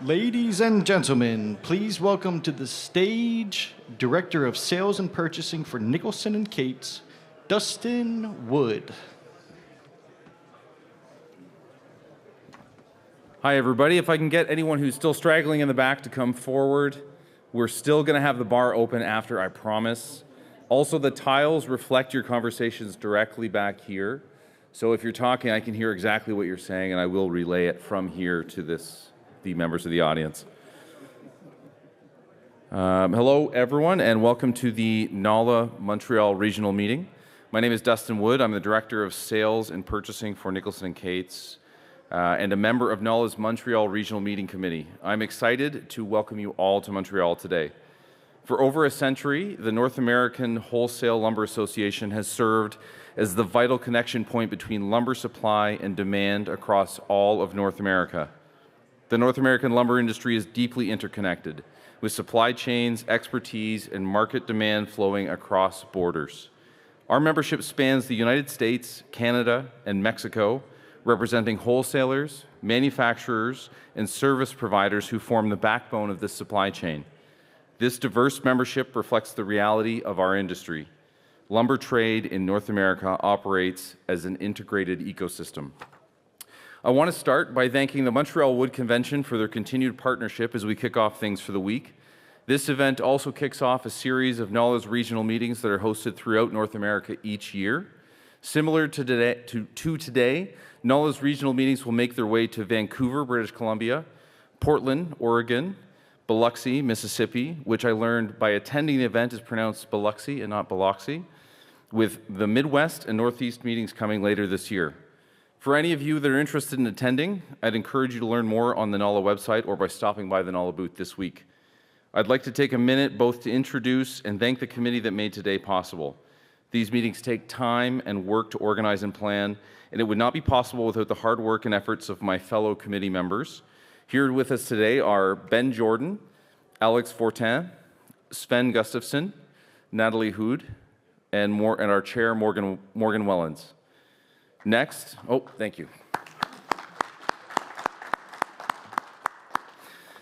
Ladies and gentlemen, please welcome to the stage Director of Sales and Purchasing for Nicholson and Cates, Dustin Wood. Hi, everybody. If I can get anyone who's still straggling in the back to come forward. We're still going to have the bar open after, I promise. Also, the tiles reflect your conversations directly back here. So if you're talking, I can hear exactly what you're saying, and I will relay it from here to the members of the audience. Hello, everyone, and welcome to the NAWLA Montreal Regional Meeting. My name is Dustin Wood. I'm the Director of Sales and Purchasing for Nicholson and Cates, and a member of NAWLA's Montreal Regional Meeting Committee. I'm excited to welcome you all to Montreal today. For over a century, the North American Wholesale Lumber Association has served as the vital connection point between lumber supply and demand across all of North America. The North American lumber industry is deeply interconnected, with supply chains, expertise, and market demand flowing across borders. Our membership spans the United States, Canada, and Mexico, representing wholesalers, manufacturers, and service providers who form the backbone of this supply chain. This diverse membership reflects the reality of our industry. Lumber trade in North America operates as an integrated ecosystem. I want to start by thanking the Montreal Wood Convention for their continued partnership as we kick off things for the week. This event also kicks off a series of NAWLA's regional meetings that are hosted throughout North America each year. Similar to today, NAWLA's regional meetings will make their way to Vancouver, British Columbia, Portland, Oregon, Biloxi, Mississippi, which I learned by attending the event is pronounced Biloxi and not Biloxi, with the Midwest and Northeast meetings coming later this year. For any of you that are interested in attending, I'd encourage you to learn more on the NAWLA website or by stopping by the NAWLA booth this week. I'd like to take a minute both to introduce and thank the committee that made today possible. These meetings take time and work to organize and plan, and it would not be possible without the hard work and efforts of my fellow committee members. Here with us today are Ben Jordan, Alex Fortin, Sven Gustafsson, Natalie Hood, and our chair, Morgan Wellens. Next, thank you.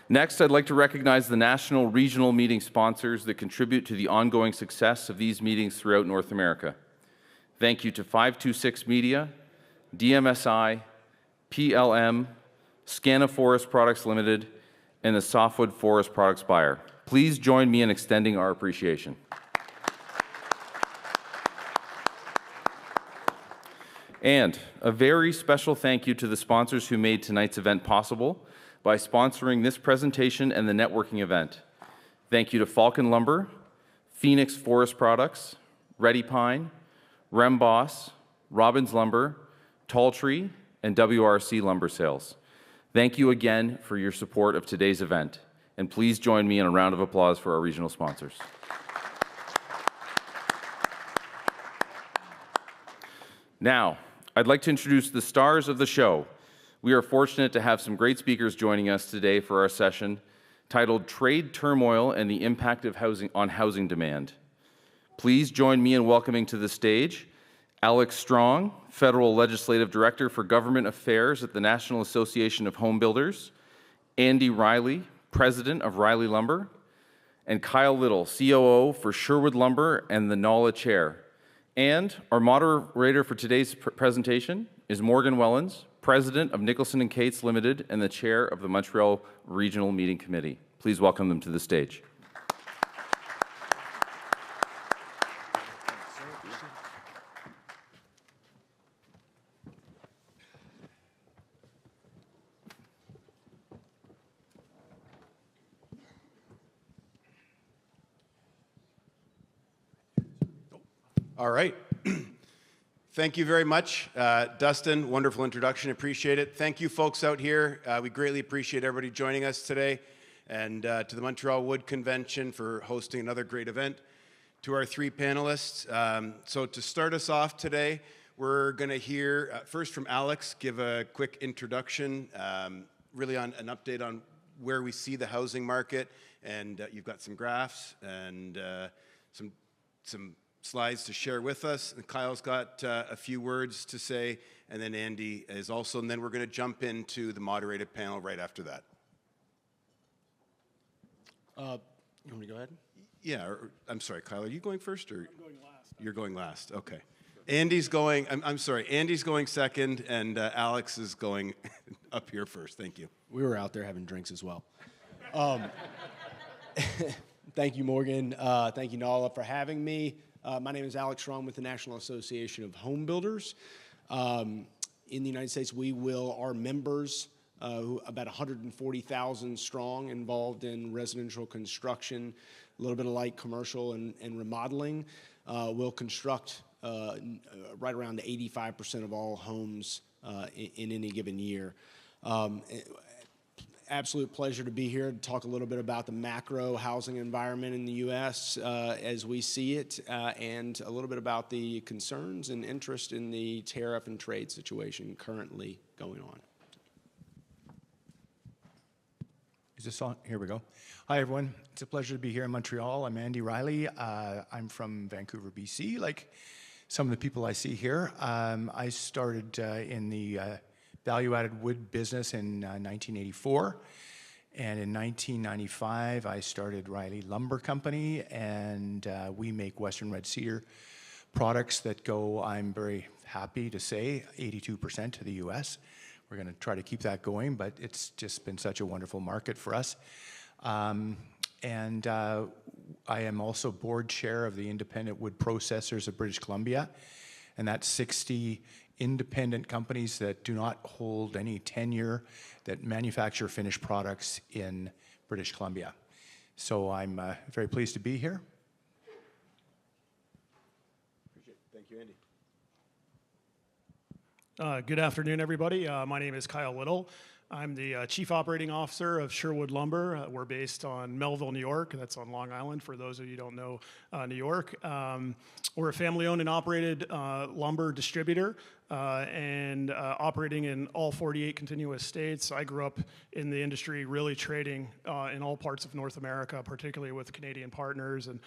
Next, I'd like to recognize the national regional meeting sponsors that contribute to the ongoing success of these meetings throughout North America. Thank you to 526 Media, DMSI, PLM, Scana Forest Products Limited, and the Softwood Forest Products buyer. Please join me in extending our appreciation. And a very special thank you to the sponsors who made tonight's event possible by sponsoring this presentation and the networking event. Thank you to Falcon Lumber, Phoenix Forest Products, Ready Pine, Remboss, Robbins Lumber, Tall Tree, and WRC Lumber Sales. Thank you again for your support of today's event, and please join me in a round of applause for our regional sponsors. Now, I'd like to introduce the stars of the show. We are fortunate to have some great speakers joining us today for our session titled Trade Turmoil and the Impact of Housing Demand. Please join me in welcoming to the stage Alex Strong, Federal Legislative Director for Government Affairs at the National Association of Home Builders, Andy Rielly, President of Rielly Lumber, and Kyle Little, COO for Sherwood Lumber and the NAWLA Chair. And our moderator for today's presentation is Morgan Wellens, President of Nicholson and Cates Limited and the Chair of the Montreal Regional Meeting Committee. Please welcome them to the stage. All right. Thank you very much, Dustin. Wonderful introduction. Appreciate it. Thank you, folks out here. We greatly appreciate everybody joining us today, and to the Montreal Wood Convention for hosting another great event. To our three panelists. So to start us off today, we're going to hear first from Alex, give a quick introduction, really on an update on where we see the housing market, and you've got some graphs and some slides to share with us. And Kyle's got a few words to say, and then Andy is also, and then we're going to jump into the moderated panel right after that. You want me to go ahead? Yeah, I'm sorry, Kyle, are you going first or? I'm going last. You're going last, okay. Andy's going, I'm sorry, Andy's going second and Alex is going up here first, thank you. We were out there having drinks as well. Thank you, Morgan. Thank you, NAWLA, for having me. My name is Alex Schramm with the National Association of Home Builders. In the United States, our members, about 140,000 strong, involved in residential construction, a little bit of light commercial and remodeling, will construct right around 85% of all homes in any given year. Absolute pleasure to be here to talk a little bit about the macro housing environment in the U.S. As we see it, and a little bit about the concerns and interest in the tariff and trade situation currently going on. Is this on? Here we go. Hi, everyone. It's a pleasure to be here in Montreal. I'm Andy Rielly. I'm from Vancouver, BC, like some of the people I see here. I started in the value-added wood business in 1984. And in 1995, I started Rielly Lumber Company, and we make Western Red Cedar products that go, I'm very happy to say, 82% to the U.S. We're going to try to keep that going, but it's just been such a wonderful market for us. I am also board chair of the Independent Wood Processors of British Columbia, and that's 60 independent companies that do not hold any tenure that manufacture finished products in British Columbia. So I'm very pleased to be here. Appreciate it. Thank you, Andy. Good afternoon, everybody. My name is Kyle Little. I'm the Chief Operating Officer of Sherwood Lumber. We're based on Melville, New York. That's on Long Island, for those of you who don't know New York. We're a family-owned and operated lumber distributor and operating in all 48 continuous states. I grew up in the industry really trading in all parts of North America, particularly with Canadian partners. And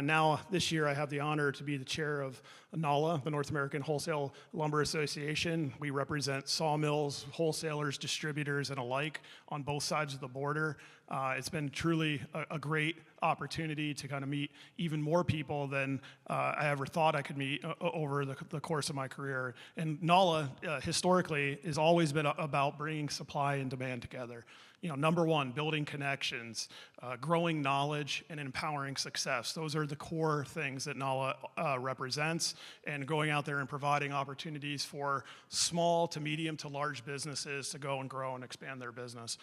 now this year I have the honor to be the chair of NAWLA, the North American Wholesale Lumber Association. We represent sawmills, wholesalers, distributors, and alike on both sides of the border. It's been truly a great opportunity to kind of meet even more people than I ever thought I could meet over the course of my career. And NAWLA historically has always been about bringing supply and demand together. You know, number one, building connections, growing knowledge, and empowering success. Those are the core things that NAWLA represents, and going out there and providing opportunities for small to medium to large businesses to go and grow and expand their business.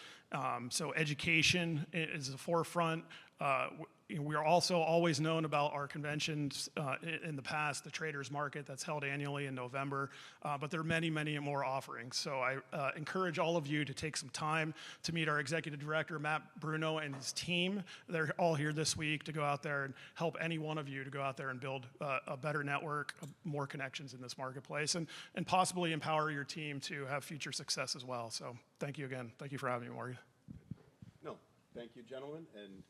So education is the forefront. We are also always known about our conventions in the past, the Traders Market that's held annually in November, but there are many, many more offerings. So I encourage all of you to take some time to meet our Executive Director, Matt Bruno, and his team. They're all here this week to go out there and help any one of you to go out there and build a better network, more connections in this marketplace, and possibly empower your team to have future success as well. So thank you again. Thank you for having me, Morgan. No, thank you, gentlemen, and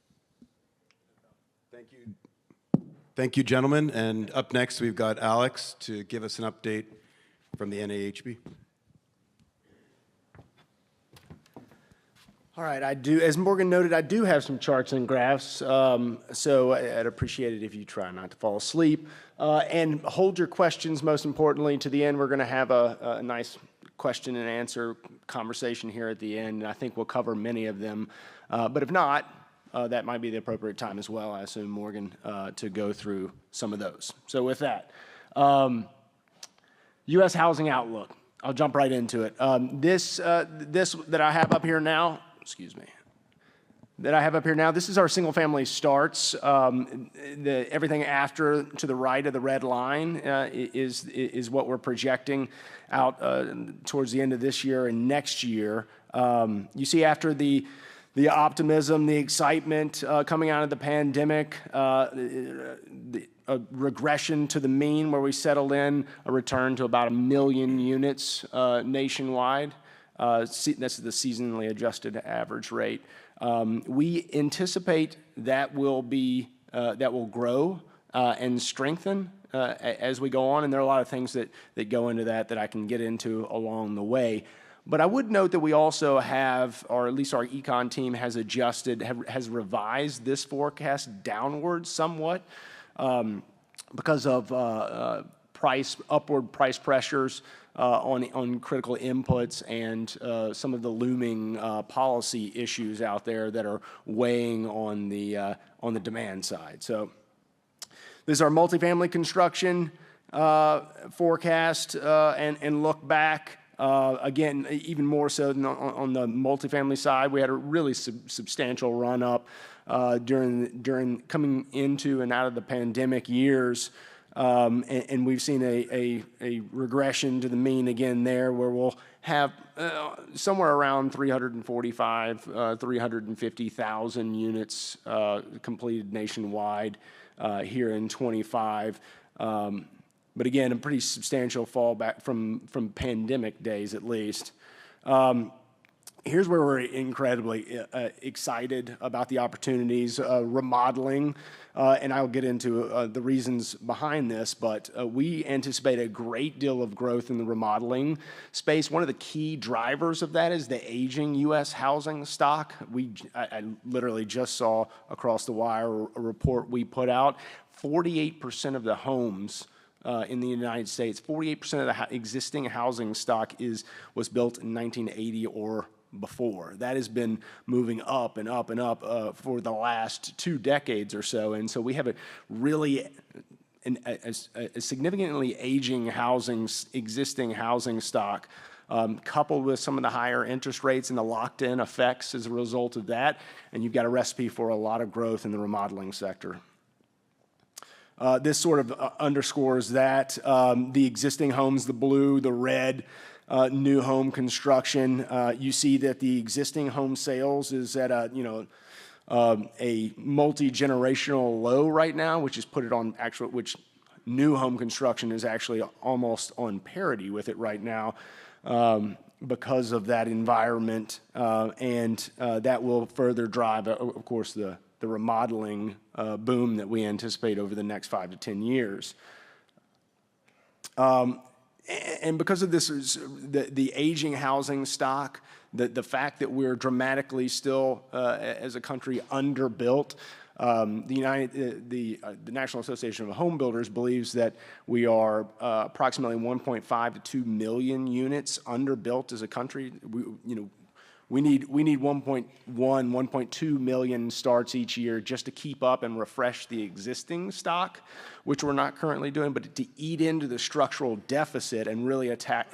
thank you, gentlemen. And up next, we've got Alex to give us an update from the NAHB. All right, as Morgan noted, I do have some charts and graphs, so I'd appreciate it if you try not to fall asleep. And hold your questions, most importantly, to the end. We're going to have a nice question and answer conversation here at the end, and I think we'll cover many of them. But if not, that might be the appropriate time as well, I assume, Morgan, to go through some of those. So with that, U.S. housing outlook. I'll jump right into it. This that I have up here now, this is our single-family starts. Everything after to the right of the red line is what we're projecting out towards the end of this year and next year. You see, after the optimism, the excitement coming out of the pandemic, a regression to the mean where we settled in, a return to about 1 million units nationwide. This is the seasonally adjusted average rate. We anticipate that will grow and strengthen as we go on, and there are a lot of things that go into that I can get into along the way. But I would note that we also have, or at least our econ team has has revised this forecast downward somewhat because of upward price pressures on critical inputs and some of the looming policy issues out there that are weighing on the demand side. So this is our multifamily construction forecast and look back. Again, even more so than on the multifamily side, we had a really substantial run up during coming into and out of the pandemic years. And we've seen a regression to the mean again there, where we'll have somewhere around 350,000 units completed nationwide here in 25. But again, a pretty substantial fallback from pandemic days at least. Here's where we're incredibly excited about the opportunities, remodeling, and I'll get into the reasons behind this, but we anticipate a great deal of growth in the remodeling space. One of the key drivers of that is the aging U.S. housing stock. I literally just saw across the wire a report we put out. 48% of the homes in the United States, 48% of the existing housing stock was built in 1980 or before. That has been moving up and up and up for the last 2 decades or so, and so we have a really a significantly aging existing housing stock, coupled with some of the higher interest rates and the locked-in effects as a result of that, and you've got a recipe for a lot of growth in the remodeling sector. This sort of underscores that. The existing homes, the blue, the red, new home construction. You see that the existing home sales is at a multi-generational low right now, which which new home construction is actually almost on parity with it right now because of that environment, and that will further drive, of course, the remodeling boom that we anticipate over the next 5 to 10 years. And because of this, the aging housing stock, the fact that we're dramatically still, as a country, underbuilt, the National Association of Home Builders believes that we are approximately 1.5 to 2 million units underbuilt as a country. We need 1.1, 1.2 million starts each year just to keep up and refresh the existing stock, which we're not currently doing, but to eat into the structural deficit and really attack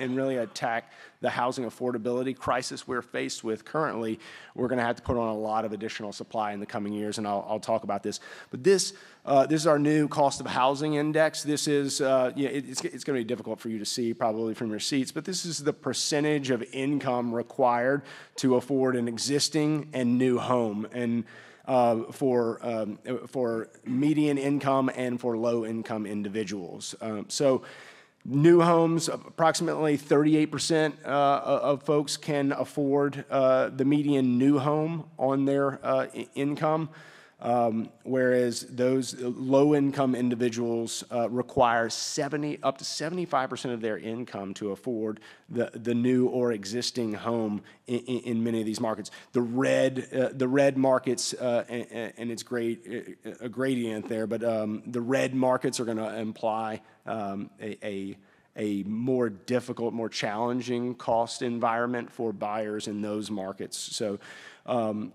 the housing affordability crisis we're faced with currently, we're going to have to put on a lot of additional supply in the coming years, and I'll talk about this. But this is our new cost of housing index. This is, it's going to be difficult for you to see probably from your seats, but this is the percentage of income required to afford an existing and new home, and for median income and for low income individuals. So new homes, approximately 38% of folks can afford the median new home on their income, whereas those low-income individuals require up to 75% of their income to afford the new or existing home in many of these markets. The red markets, and it's a gradient there, but the red markets are going to imply a more difficult, more challenging cost environment for buyers in those markets. So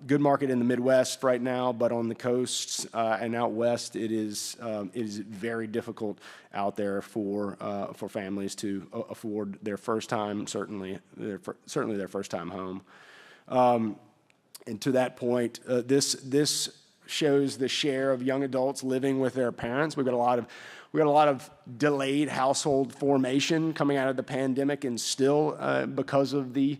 good market in the Midwest right now, but on the coasts and out west, it is very difficult out there for families to afford their first time, certainly their first time home. And to that point, this shows the share of young adults living with their parents. We've got a lot of delayed household formation coming out of the pandemic, and still because of the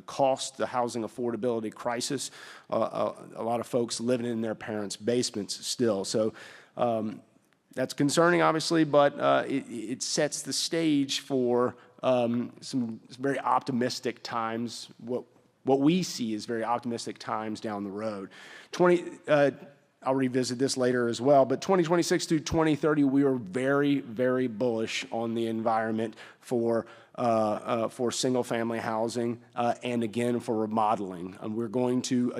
cost, the housing affordability crisis, a lot of folks living in their parents' basements still. So that's concerning, obviously, but it sets the stage for some very optimistic times. What we see is very optimistic times down the road. I'll revisit this later as well, but 2026 through 2030, we are very, very bullish on the environment for single-family housing and again for remodeling. We're going to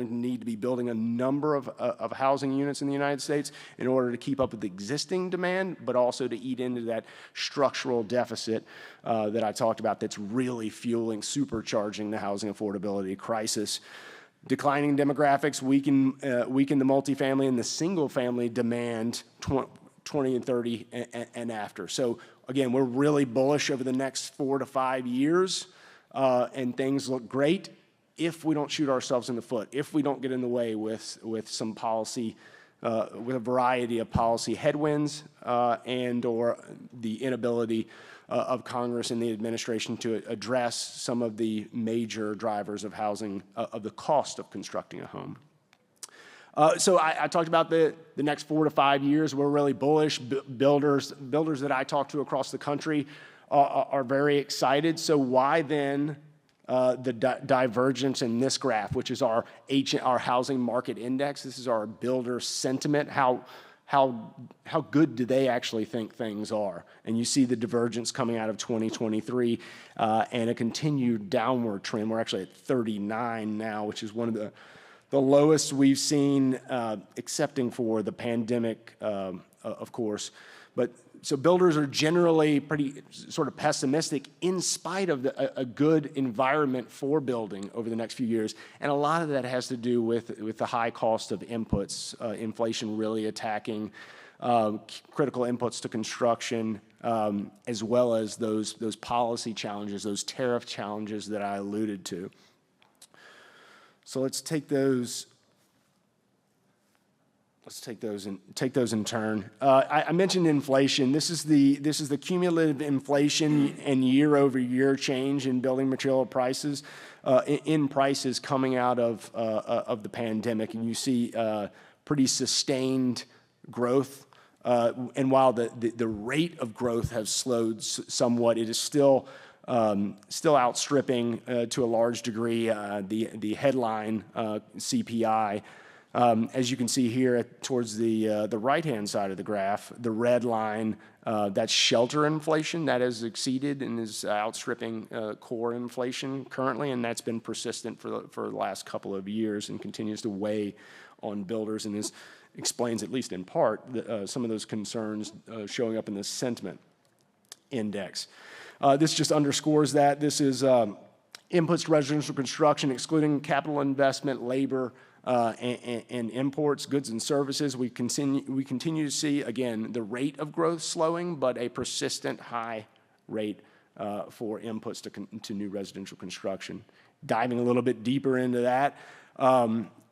need to be building a number of housing units in the United States in order to keep up with the existing demand, but also to eat into that structural deficit that I talked about that's really supercharging the housing affordability crisis. Declining demographics weaken the multifamily and the single-family demand 20 and 30 and after. So again, we're really bullish over the next 4 to 5 years, and things look great if we don't shoot ourselves in the foot, if we don't get in the way with some policy, with a variety of policy headwinds and or the inability of Congress and the administration to address some of the major drivers of housing, of the cost of constructing a home. So I talked about the next 4 to 5 years. We're really bullish. Builders that I talk to across the country are very excited. So why then the divergence in this graph, which is our housing market index? This is our builder sentiment. How good do they actually think things are? And you see the divergence coming out of 2023 and a continued downward trend. We're actually at 39 now, which is one of the lowest we've seen, excepting for the pandemic, of course. But so builders are generally pretty sort of pessimistic in spite of a good environment for building over the next few years. And a lot of that has to do with the high cost of inputs, inflation really attacking critical inputs to construction, as well as those policy challenges, those tariff challenges that I alluded to. So let's take those in turn. I mentioned inflation. This is the cumulative inflation and year-over-year change in building material prices, in prices coming out of the pandemic, and you see pretty sustained growth. And while the rate of growth has slowed somewhat, it is still outstripping to a large degree the headline CPI. As you can see here towards the right-hand side of the graph, the red line, that's shelter inflation. That has exceeded and is outstripping core inflation currently, and that's been persistent for the last couple of years and continues to weigh on builders, and explains, at least in part, some of those concerns showing up in the sentiment index. This just underscores that. This is inputs to residential construction, excluding capital investment, labor, and imports, goods and services. We continue to see, again, the rate of growth slowing, but a persistent high rate for inputs to new residential construction. Diving a little bit deeper into that,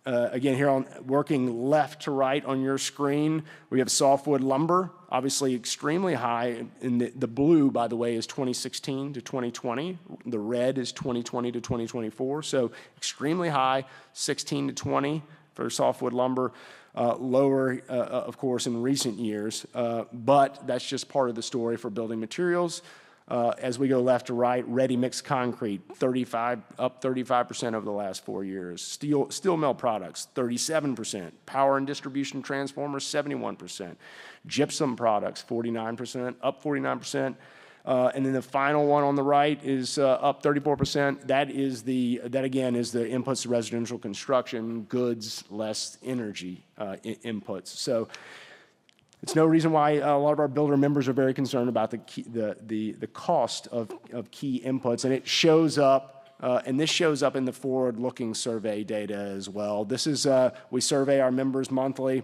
again, here working left to right on your screen, we have softwood lumber, obviously extremely high. And the blue, by the way, is 2016 to 2020. The red is 2020 to 2024. So extremely high, 16 to 20 for softwood lumber. Lower, of course, in recent years. But that's just part of the story for building materials. As we go left to right, ready-mix concrete, up 35% over the last 4 years. Steel mill products, 37%. Power and distribution transformers, 71%. Gypsum products, 49%, up 49%. And then the final one on the right is up 34%. That again is the inputs to residential construction, goods less energy inputs. So it's no reason why a lot of our builder members are very concerned about the cost of key inputs, and it shows up, and this shows up in the forward-looking survey data as well. This is we survey our members monthly.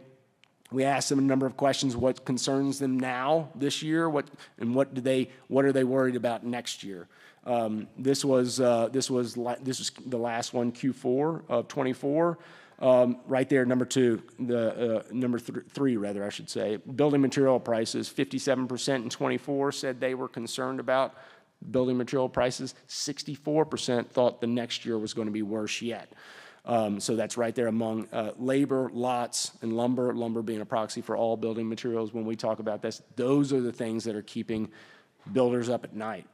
We ask them a number of questions: what concerns them now, this year, what are they worried about next year? This was the last one, Q4 of 24. Right there, number three, I should say. Building material prices, 57% in 24 said they were concerned about building material prices. 64% thought the next year was going to be worse yet. So that's right there among labor, lots, and lumber. Lumber being a proxy for all building materials. When we talk about this, those are the things that are keeping builders up at night.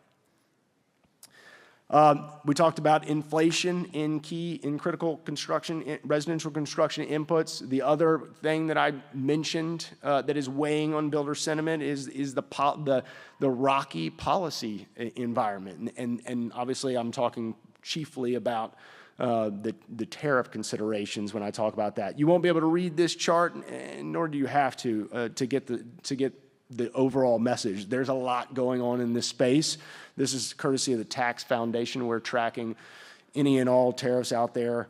We talked about inflation in critical construction, residential construction inputs. The other thing that I mentioned that is weighing on builder sentiment is the rocky policy environment. And obviously I'm talking chiefly about the tariff considerations when I talk about that. You won't be able to read this chart, nor do you have to get the overall message. There's a lot going on in this space. This is courtesy of the Tax Foundation. We're tracking any and all tariffs out there,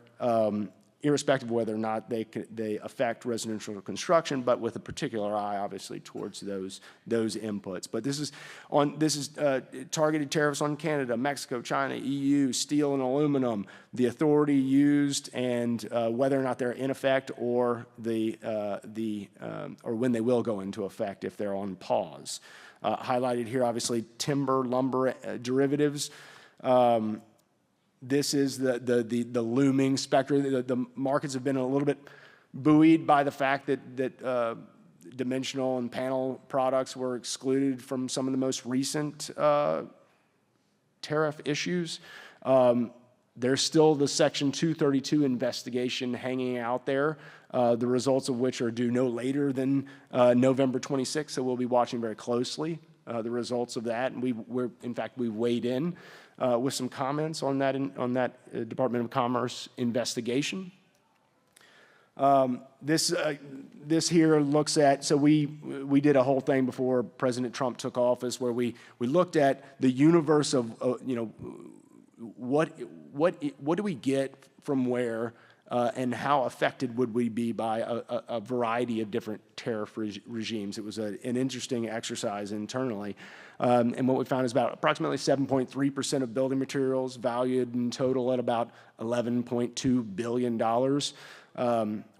irrespective of whether or not they affect residential construction, but with a particular eye, obviously, towards those inputs. But this is targeted tariffs on Canada, Mexico, China, EU, steel and aluminum, the authority used, and whether or not they're in effect or or when they will go into effect if they're on pause. Highlighted here, obviously, timber, lumber derivatives. This is the looming specter. The markets have been a little bit buoyed by the fact that dimensional and panel products were excluded from some of the most recent tariff issues. There's still the Section 232 investigation hanging out there, the results of which are due no later than November 26th, so we'll be watching very closely the results of that. And we weighed in with some comments on that Department of Commerce investigation. This here looks at, so we did a whole thing before President Trump took office where we looked at the universe of, what do we get from where, and how affected would we be by a variety of different tariff regimes. It was an interesting exercise internally. And what we found is about approximately 7.3% of building materials valued in total at about $11.2 billion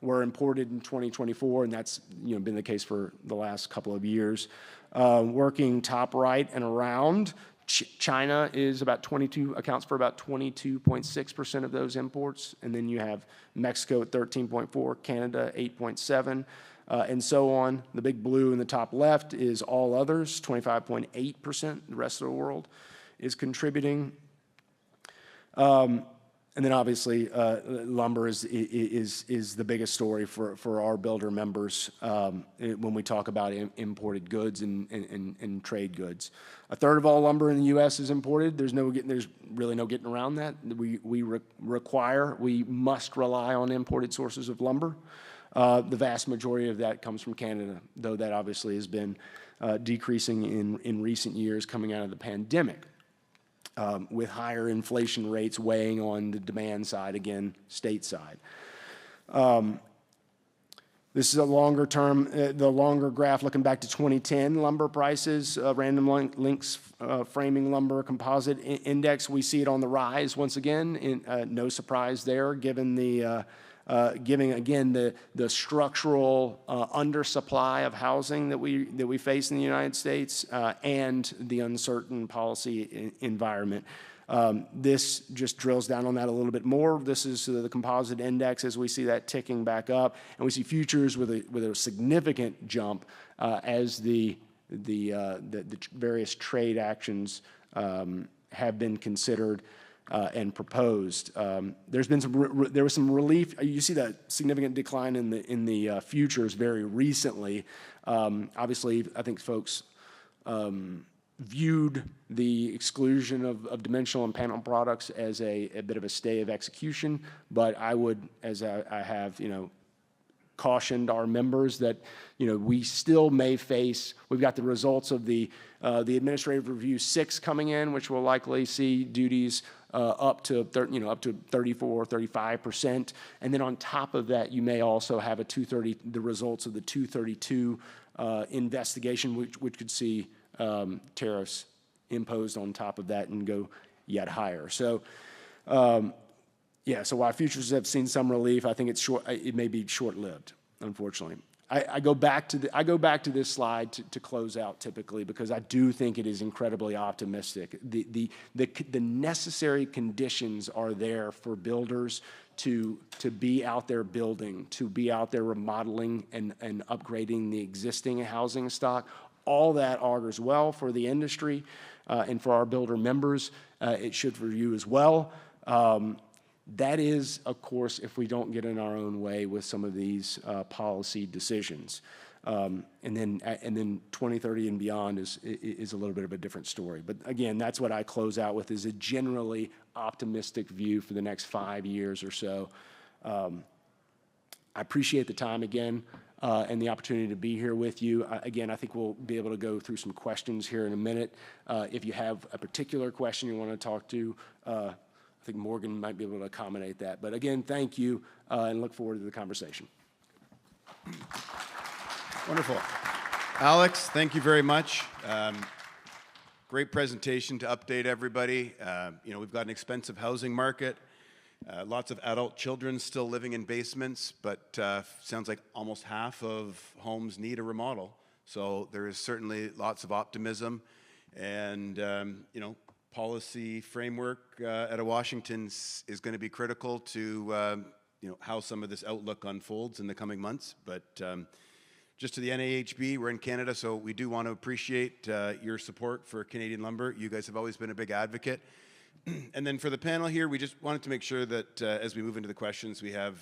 were imported in 2024, and that's been the case for the last couple of years. Working top right and around, China is accounts for about 22.6% of those imports, and then you have Mexico at 13.4, Canada 8.7, and so on. The big blue in the top left is all others, 25.8%. The rest of the world is contributing. And then obviously lumber is the biggest story for our builder members when we talk about imported goods and trade goods. A third of all lumber in the U.S. is imported. There's really no getting around that. We must rely on imported sources of lumber. The vast majority of that comes from Canada, though that obviously has been decreasing in recent years coming out of the pandemic. With higher inflation rates weighing on the demand side, again, stateside. This is a longer term, the longer graph looking back to 2010 lumber prices, Random Lengths Framing Lumber Composite Index. We see it on the rise once again. No surprise there, given the the structural undersupply of housing that we face in the United States and the uncertain policy environment. This just drills down on that a little bit more. This is the composite index as we see that ticking back up, and we see futures with a significant jump as the various trade actions have been considered and proposed. There was some relief. You see that significant decline in the futures very recently. Obviously, I think folks viewed the exclusion of dimensional and panel products as a bit of a stay of execution. But I would, as I have, cautioned our members that we still may face. We've got the results of the Administrative Review 6 coming in, which will likely see duties up to 34, 35%, and then on top of that, you may also have the results of the 232 investigation, which could see tariffs imposed on top of that and go yet higher. So. So while futures have seen some relief, I think it may be short-lived, unfortunately. I go back to this slide to close out typically because I do think it is incredibly optimistic. The necessary conditions are there for builders to be out there building, to be out there remodeling and upgrading the existing housing stock. All that augurs well for the industry and for our builder members. it should for you as well. That is, of course, if we don't get in our own way with some of these policy decisions. And then 2030 and beyond is a little bit of a different story. But again, that's what I close out with, is a generally optimistic view for the next 5 years or so. I appreciate the time again and the opportunity to be here with you. Again, I think we'll be able to go through some questions here in a minute. If you have a particular question you want to talk to, I think Morgan might be able to accommodate that. But again, thank you, and look forward to the conversation. Wonderful. Alex, thank you very much. Great presentation to update everybody. We've got an expensive housing market. Lots of adult children still living in basements, but sounds like almost half of homes need a remodel. So there is certainly lots of optimism, and policy framework out of Washington is going to be critical to how some of this outlook unfolds in the coming months. But just to the NAHB, we're in Canada, so we do want to appreciate your support for Canadian lumber. You guys have always been a big advocate. And then for the panel here, we just wanted to make sure that as we move into the questions, we have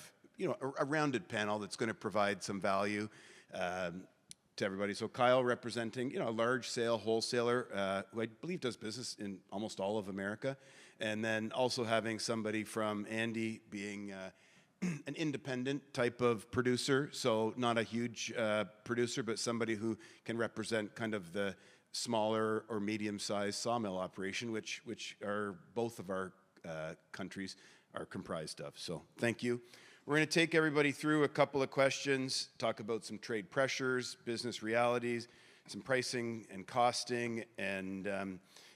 a rounded panel that's going to provide some value to everybody. So Kyle representing a large sale wholesaler who I believe does business in almost all of America, and then also having somebody from Andy being an independent type of producer, so not a huge producer, but somebody who can represent kind of the smaller or medium-sized sawmill operation, which are both of our countries are comprised of. So thank you. We're going to take everybody through a couple of questions, talk about some trade pressures, business realities, some pricing and costing, and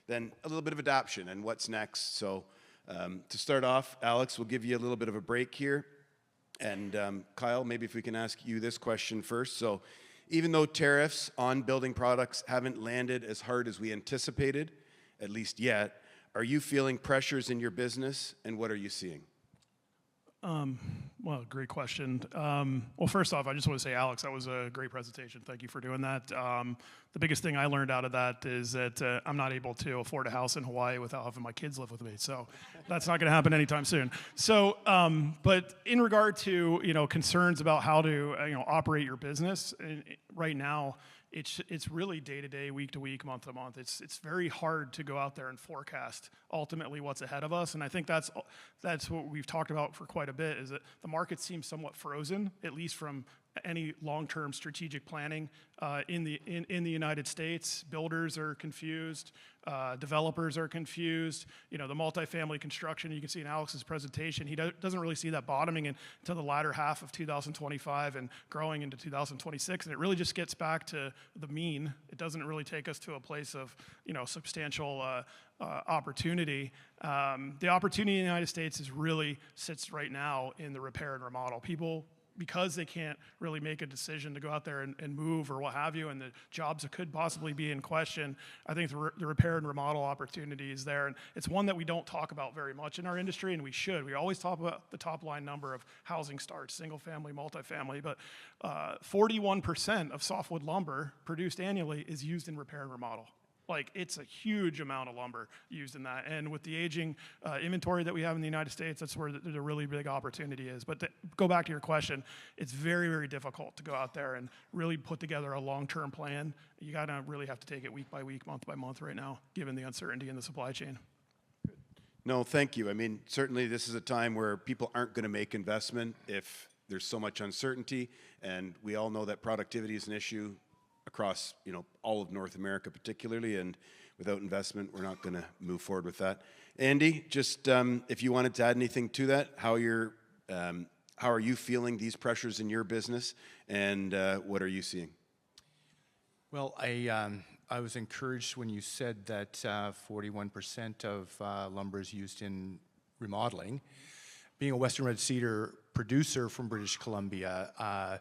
then a little bit of adoption and what's next. So to start off, Alex, we'll give you a little bit of a break here. And Kyle, maybe if we can ask you this question first. So even though tariffs on building products haven't landed as hard as we anticipated, at least yet, are you feeling pressures in your business, and what are you seeing? Well, great question. Well, first off, I just want to say, Alex, that was a great presentation. Thank you for doing that. The biggest thing I learned out of that is that I'm not able to afford a house in Hawaii without having my kids live with me. So that's not going to happen anytime soon. So, but in regard to, concerns about how to, operate your business, right now, it's really day to day, week to week, month to month. It's very hard to go out there and forecast ultimately what's ahead of us, and I think that's what we've talked about for quite a bit. Is that the market seems somewhat frozen, at least from any long-term strategic planning in the United States. Builders are confused, developers are confused. The multifamily construction, you can see in Alex's presentation, he doesn't really see that bottoming until the latter half of 2025 and growing into 2026. And it really just gets back to the mean. It doesn't really take us to a place of substantial opportunity. The opportunity in the United States sits right now in the repair and remodel. People, because they can't really make a decision to go out there and move or what have you, and the jobs that could possibly be in question, I think the repair and remodel opportunity is there. And it's one that we don't talk about very much in our industry, and we should. We always talk about the top line number of housing starts, single family, multifamily, but 41% of softwood lumber produced annually is used in repair and remodel. Like, it's a huge amount of lumber used in that. And with the aging inventory that we have in the United States, that's where the really big opportunity is. But to go back to your question, it's very, very difficult to go out there and really put together a long-term plan. You gotta really have to take it week by week, month by month right now, given the uncertainty in the supply chain. No, thank you. I mean, certainly this is a time where people aren't going to make investment if there's so much uncertainty, and we all know that productivity is an issue across all of North America particularly, and without investment we're not going to move forward with that. Andy, just if you wanted to add anything to that, how are you feeling these pressures in your business, and what are you seeing? Well, I was encouraged when you said that 41% of lumber is used in remodeling. Being a Western Red Cedar producer from British Columbia,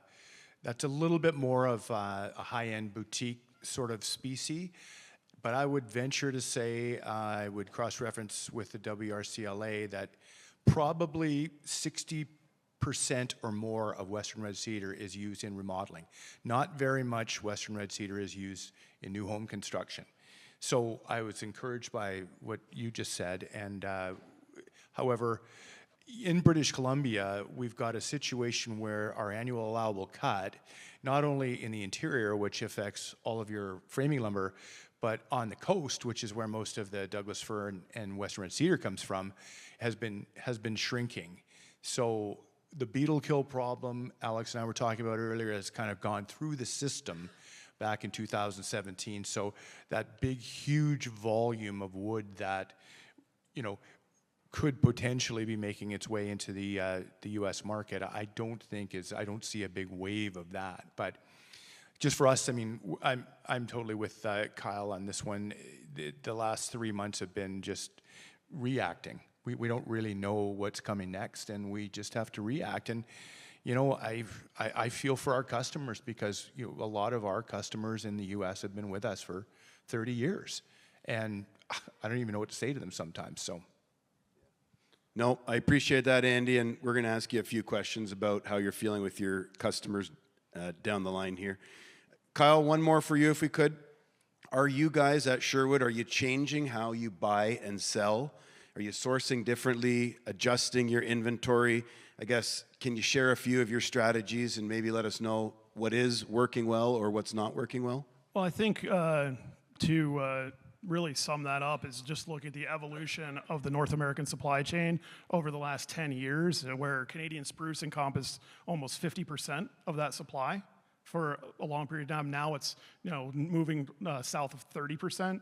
that's a little bit more of a high-end boutique sort of species, but I would venture to say, I would cross-reference with the WRCLA that probably 60% or more of Western Red Cedar is used in remodeling. Not very much Western Red Cedar is used in new home construction. So I was encouraged by what you just said, and however, in British Columbia, we've got a situation where our annual allowable cut, not only in the interior, which affects all of your framing lumber, but on the coast, which is where most of the Douglas fir and western red cedar comes from, has been shrinking. So the beetle kill problem Alex and I were talking about earlier has kind of gone through the system back in 2017. So that big, huge volume of wood that, you know, could potentially be making its way into the U.S. market, I don't see a big wave of that. But just for us, I mean, I'm totally with Kyle on this one. The last 3 months have been just reacting. We don't really know what's coming next, and we just have to react. And you know, I feel for our customers because, you know, a lot of our customers in the U.S. have been with us for 30 years, and I don't even know what to say to them sometimes. So. No, I appreciate that, Andy, and we're going to ask you a few questions about how you're feeling with your customers down the line here. Kyle, one more for you if we could. Are you guys at Sherwood, are you changing how you buy and sell? Are you sourcing differently, adjusting your inventory? I guess, can you share a few of your strategies and maybe let us know what is working well or what's not working well? Well, I think to really sum that up is just look at the evolution of the North American supply chain over the last 10 years, where Canadian spruce encompassed almost 50% of that supply for a long period of time. Now it's, you know, moving south of 30%.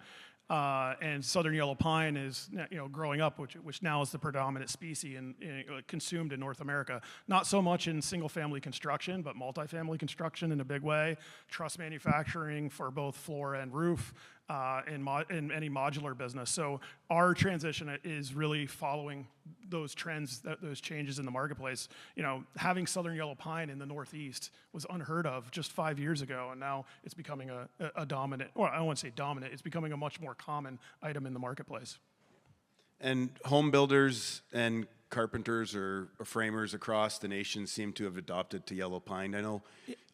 And southern yellow pine is, you know, growing up, which now is the predominant species consumed in North America. Not so much in single-family construction, but multifamily construction in a big way. Truss manufacturing for both floor and roof, in any modular business. So our transition is really following those trends, those changes in the marketplace. You know, having southern yellow pine in the Northeast was unheard of just 5 years ago, and now it's becoming a dominant, or I don't want to say dominant, it's becoming a much more common item in the marketplace. And home builders and carpenters or framers across the nation seem to have adopted to yellow pine. I know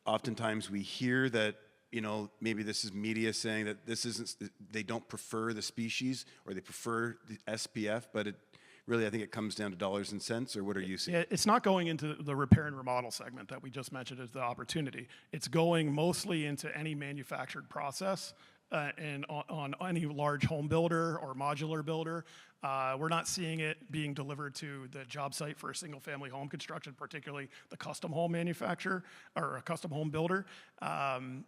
oftentimes we hear that, you know, maybe this is media saying that this isn't, they don't prefer the species or they prefer the SPF, but it really, I think it comes down to dollars and cents, or what are you seeing? Yeah, it's not going into the repair and remodel segment that we just mentioned as the opportunity. It's going mostly into any manufactured process and on any large home builder or modular builder. We're not seeing it being delivered to the job site for a single family home construction, particularly the custom home manufacturer or a custom home builder.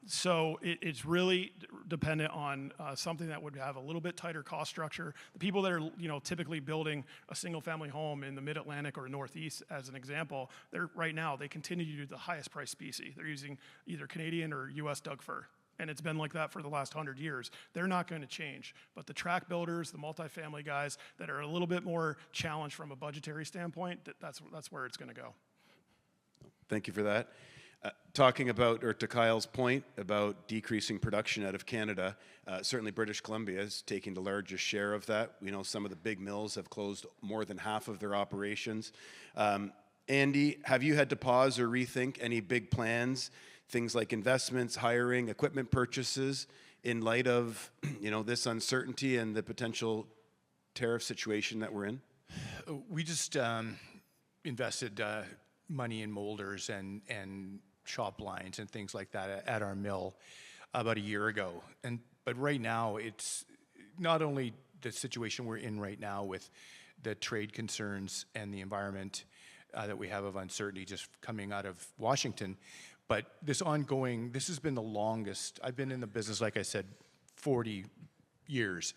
So it's really dependent on something that would have a little bit tighter cost structure. The people that are, you know, typically building a single family home in the Mid-Atlantic or Northeast, as an example, they're right now, they continue to use the highest price species. They're using either Canadian or US Doug fir. And it's been like that for the last 100 years. They're not going to change. But the tract builders, the multifamily guys that are a little bit more challenged from a budgetary standpoint, that's where it's going to go. Thank you for that. Talking about, or to Kyle's point, about decreasing production out of Canada, certainly British Columbia is taking the largest share of that. We know some of the big mills have closed more than half of their operations. Andy, have you had to pause or rethink any big plans, things like investments, hiring, equipment purchases, in light of, you know, this uncertainty and the potential tariff situation that we're in? We just invested money in molders and shop lines and things like that at our mill about a year ago. But right now, it's not only the situation we're in right now with the trade concerns and the environment that we have of uncertainty just coming out of Washington, but this has been the longest. I've been in the business, like I said, 40 years,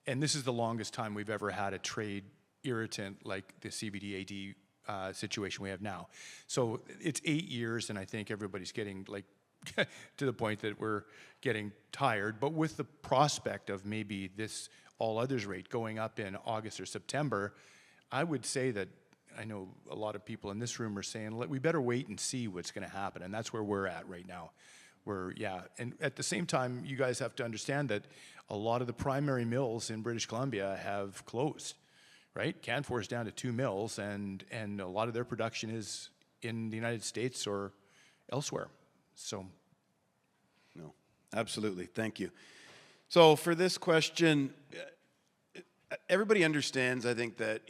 and this is the longest time we've ever had a trade irritant like the CVD-AD situation we have now. So it's 8 years, and I think everybody's getting like to the point that we're getting tired. But with the prospect of maybe this all others rate going up in August or September, I would say that I know a lot of people in this room are saying, we better wait and see what's going to happen. And that's where we're at right now. And at the same time, you guys have to understand that a lot of the primary mills in British Columbia have closed, right? Canfor is down to 2 mills, and a lot of their production is in the United States or elsewhere. So. No, absolutely. Thank you. So for this question, everybody understands, I think, that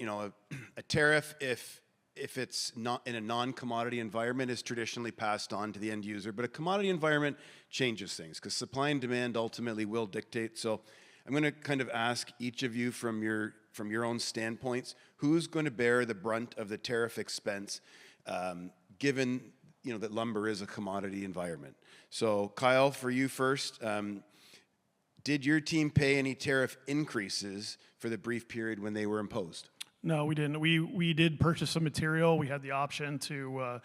a tariff, if it's not in a non-commodity environment, is traditionally passed on to the end user. But a commodity environment changes things because supply and demand ultimately will dictate. So I'm going to kind of ask each of you from your own standpoints, who's going to bear the brunt of the tariff expense, given that lumber is a commodity environment. So Kyle, for you first. Did your team pay any tariff increases for the brief period when they were imposed? No, we didn't. We did purchase some material. We had the option to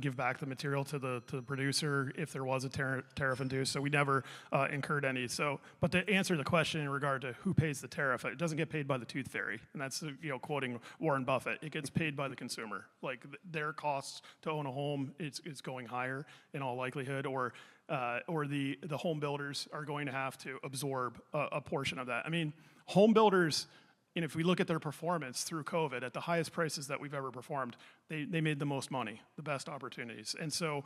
give back the material to the producer if there was a tariff induced. So we never incurred any. So, but to answer the question in regard to who pays the tariff, it doesn't get paid by the tooth fairy, and that's quoting Warren Buffett. It gets paid by the consumer. Like their costs to own a home, it's going higher in all likelihood, or the home builders are going to have to absorb a portion of that. I mean, home builders. And if we look at their performance through COVID, at the highest prices that we've ever performed, they made the most money, the best opportunities. And so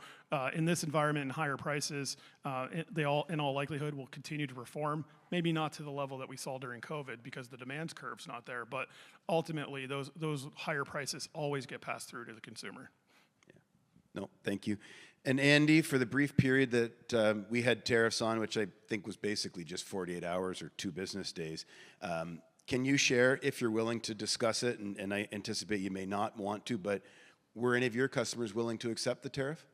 in this environment and higher prices, they all, in all likelihood, will continue to perform, maybe not to the level that we saw during COVID because the demand curve's not there, but ultimately those higher prices always get passed through to the consumer. Yeah. No, thank you. And Andy, for the brief period that we had tariffs on, which I think was basically just 48 hours or 2 business days, can you share, if you're willing to discuss it, and I anticipate you may not want to, but were any of your customers willing to accept the tariff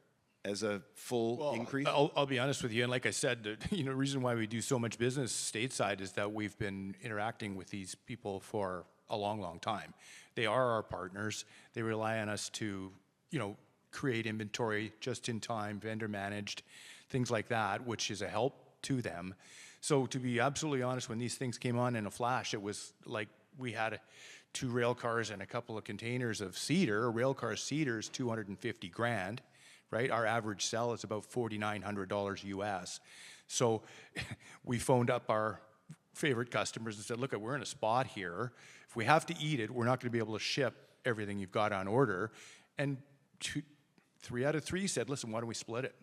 as a full increase? I'll be honest with you, and like I said, the reason why we do so much business stateside is that we've been interacting with these people for a long, long time. They are our partners. They rely on us to, create inventory just in time, vendor managed, things like that, which is a help to them. So to be absolutely honest, when these things came on in a flash, it was like we had 2 rail cars and a couple of containers of cedar. A rail car cedar is $250,000, right? Our average sell is about $4,900 US. So we phoned up our favorite customers and said, look, we're in a spot here. If we have to eat it, we're not going to be able to ship everything you've got on order. And 3 out of 3 said, listen, why don't we split it?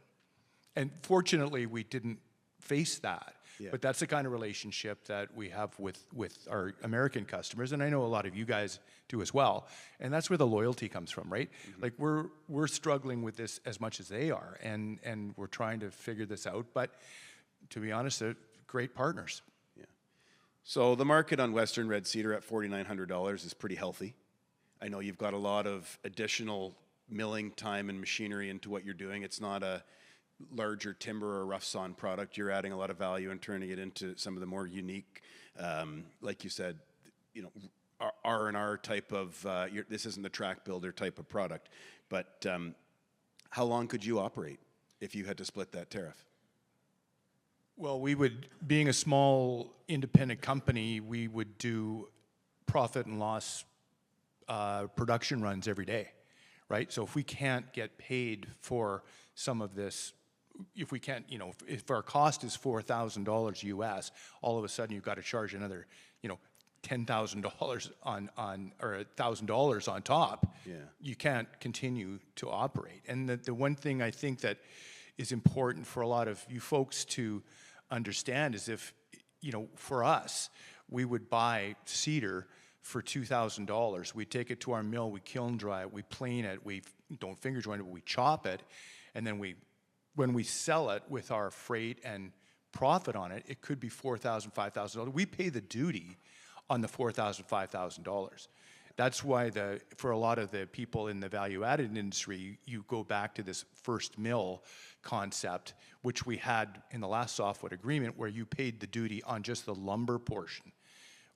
And fortunately, we didn't face that. Yeah. But that's the kind of relationship that we have with our American customers, and I know a lot of you guys do as well. And that's where the loyalty comes from, right? Mm-hmm. Like we're struggling with this as much as they are, and we're trying to figure this out. But to be honest, they're great partners. Yeah. So the market on Western Red Cedar at $4,900 is pretty healthy. I know you've got a lot of additional milling time and machinery into what you're doing. It's not a larger timber or rough sawn product. You're adding a lot of value and turning it into some of the more unique, like you said, R&R type of, this isn't the track builder type of product. But how long could you operate if you had to split that tariff? Well, being a small independent company, we would do profit and loss production runs every day, right? So if we can't get paid for some of this, if we can't, if our cost is $4,000 US, all of a sudden you've got to charge another, $10,000 on or $1,000 on top. Yeah. You can't continue to operate. And the one thing I think that is important for a lot of you folks to understand is if, for us, we would buy cedar for $2,000. We take it to our mill, we kiln dry it, we plane it, we don't finger joint it, but we chop it, and then when we sell it with our freight and profit on it, it could be $4,000, $5,000. We pay the duty on the $4,000, $5,000. That's why for a lot of the people in the value-added industry, you go back to this first mill concept, which we had in the last softwood agreement, where you paid the duty on just the lumber portion,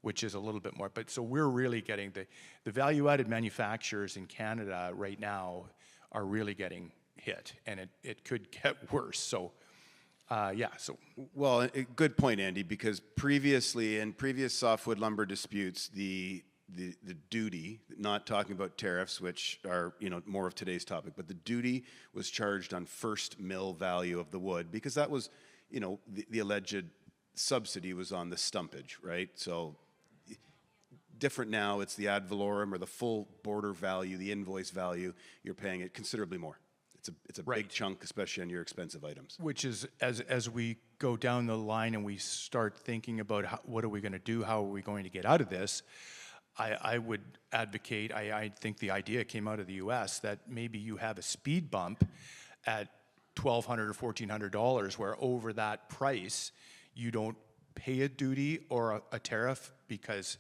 which is a little bit more. But so we're really getting the value-added manufacturers in Canada right now are really getting hit, and it could get worse. So, So, well, a good point, Andy, because previously in previous softwood lumber disputes, the duty, not talking about tariffs, which are more of today's topic, but the duty was charged on first mill value of the wood, because that was, the alleged subsidy was on the stumpage, right? So different now, it's the ad valorem or the full border value, the invoice value. You're paying it considerably more. it's a big chunk, especially on your expensive items. Which is, as we go down the line and we start thinking about what are we going to do, how are we going to get out of this, I would advocate, I think the idea came out of the US, that maybe you have a speed bump at $1,200 or $1,400, where over that price, you don't pay a duty or a tariff, because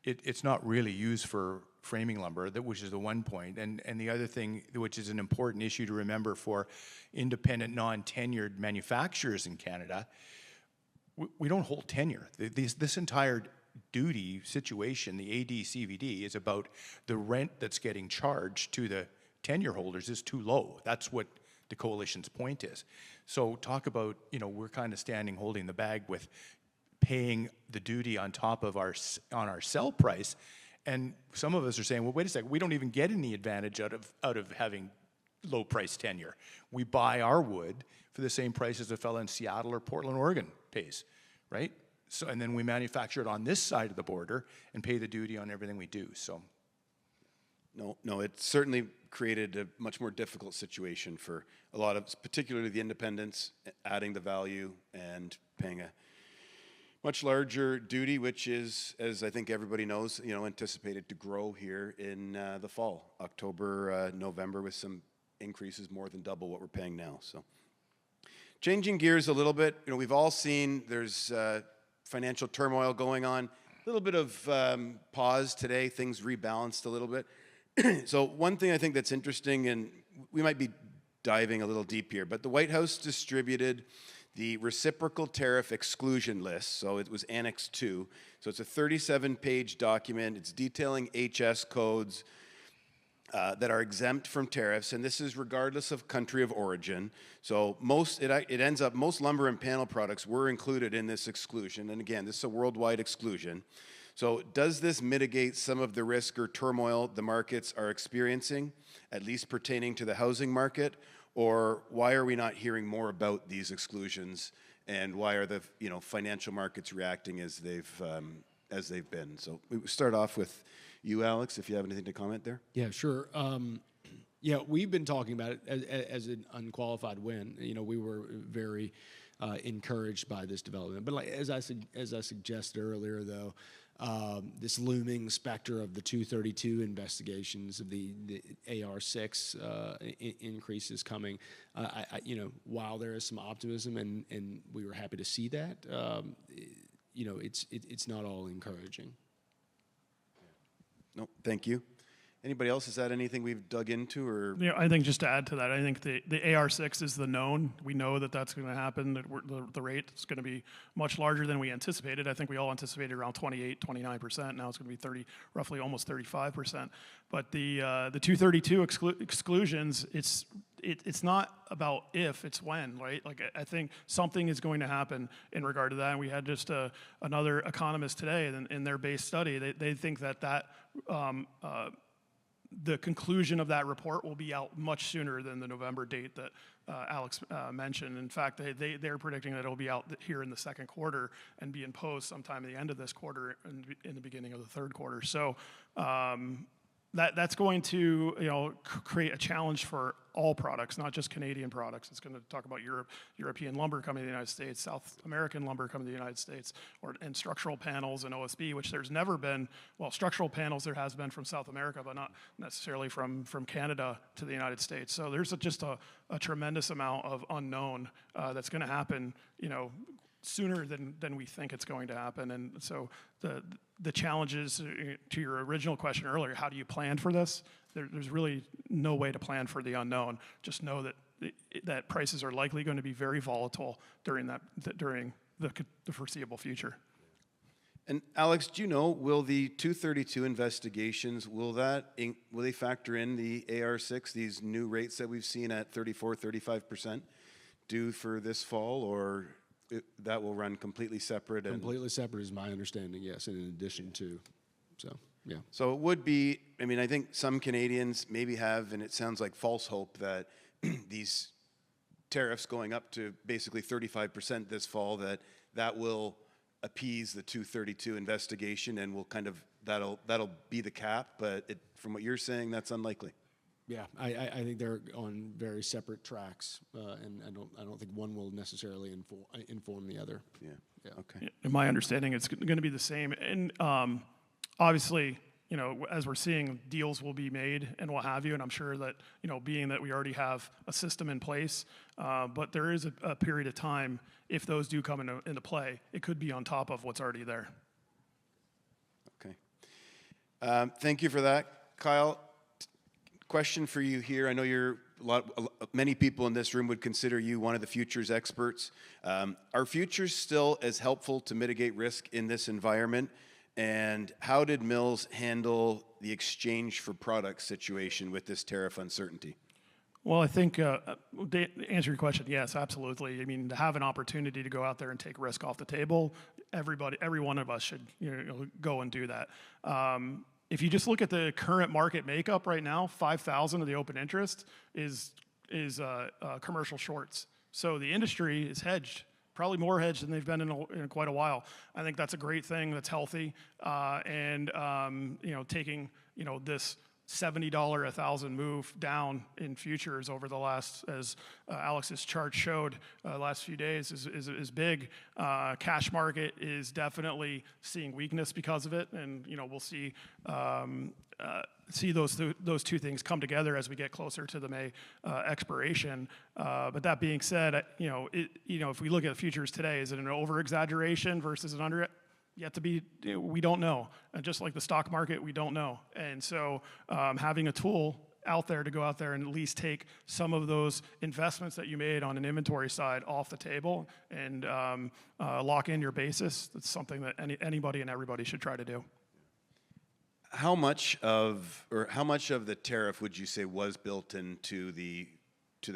it's not really used for framing lumber, which is the one point. And the other thing, which is an important issue to remember for independent, non-tenured manufacturers in Canada, we don't hold tenure. This entire duty situation, the AD-CVD, is about the rent that's getting charged to the tenure holders is too low. That's what the coalition's point is. So talk about, we're kind of standing holding the bag with paying the duty on top of our sell price, and some of us are saying, well, wait a second, we don't even get any advantage out of having low price tenure. We buy our wood for the same price as a fellow in Seattle or Portland, Oregon pays, right? So, and then we manufacture it on this side of the border and pay the duty on everything we do. So, no, it certainly created a much more difficult situation for a lot of, particularly the independents, adding the value and paying a much larger duty, which is, as I think everybody knows, anticipated to grow here in the fall, October, November, with some increases more than double what we're paying now. So, changing gears a little bit, we've all seen there's financial turmoil going on. A little bit of pause today. Things rebalanced a little bit. So one thing I think that's interesting, and we might be diving a little deep here, but the White House distributed the reciprocal tariff exclusion list. So it was Annex 2. So it's a 37-page document. It's detailing HS codes that are exempt from tariffs, and this is regardless of country of origin. So it ends up most lumber and panel products were included in this exclusion, and again, this is a worldwide exclusion. So does this mitigate some of the risk or turmoil the markets are experiencing, at least pertaining to the housing market, or why are we not hearing more about these exclusions, and why are the financial markets reacting as they've been? So we start off with you, Alex, if you have anything to comment there. Yeah, sure. We've been talking about it as an unqualified win. We were very encouraged by this development. But as I suggested earlier, though, this looming specter of the 232 investigations, of the AR6 increases coming, while there is some optimism, and we were happy to see that, it's not all encouraging. No, thank you. Anybody else? Is that anything we've dug into, or? I think just to add to that, I think the AR6 is the known. We know that that's going to happen, that the rate is going to be much larger than we anticipated. I think we all anticipated around 28, 29%. Now it's going to be roughly almost 35%. But the 232 exclusions, it's not about if, it's when, right? Like, I think something is going to happen in regard to that. And we had just another economist today in their base study. They think that the conclusion of that report will be out much sooner than the November date that Alex mentioned. In fact, they're predicting that it'll be out here in the second quarter and be imposed sometime at the end of this quarter and in the beginning of the third quarter. So that's going to create a challenge for all products, not just Canadian products. It's going to talk about European lumber coming to the United States, South American lumber coming to the United States, and structural panels and OSB, which there's never been. Well, structural panels there has been from South America, but not necessarily from Canada to the United States. So there's just a tremendous amount of unknown that's going to happen, sooner than we think it's going to happen. And so the challenges, to your original question earlier, how do you plan for this? There's really no way to plan for the unknown. Just know that prices are likely going to be very volatile during the foreseeable future. And Alex, do you know, will the 232 investigations, will they factor in the AR6, these new rates that we've seen at 34, 35% due for this fall, or that will run completely separate? Completely separate is my understanding, yes, in addition to, so, yeah. So it would be, I think some Canadians maybe have, and it sounds like false hope, that these tariffs going up to basically 35% this fall, that will appease the 232 investigation and will that'll be the cap, but from what you're saying, that's unlikely. Yeah, I think they're on very separate tracks, and I don't think one will necessarily inform the other. Yeah. Okay. In my understanding, it's going to be the same. And obviously, you know, as we're seeing, deals will be made and what have you. And I'm sure that, you know, being that we already have a system in place, but there is a period of time, if those do come into play, it could be on top of what's already there. Okay. Thank you for that, Kyle. Question for you here. I know you're many people in this room would consider you one of the futures experts. Are futures still as helpful to mitigate risk in this environment? And how did Mills handle the exchange for products situation with this tariff uncertainty? Well, I think, to answer your question, yes, absolutely. I mean, to have an opportunity to go out there and take risk off the table, every one of us should, you know, go and do that. If you just look at the current market makeup right now, 5,000 of the open interest is commercial shorts. So the industry is hedged, probably more hedged than they've been in quite a while. I think that's a great thing. That's healthy, and you know, taking, you know, this $70 a thousand move down in futures over the last, as Alex's chart showed, last few days is big. Cash market is definitely seeing weakness because of it, and you know, we'll see those two things come together as we get closer to the May expiration. But that being said, you know, if we look at futures today, is it an over exaggeration versus an under? Yet to be, we don't know. And just like the stock market, we don't know. And so having a tool out there to go out there and at least take some of those investments that you made on an inventory side off the table and lock in your basis, that's something that anybody and everybody should try to do. How much of the tariff would you say was built into the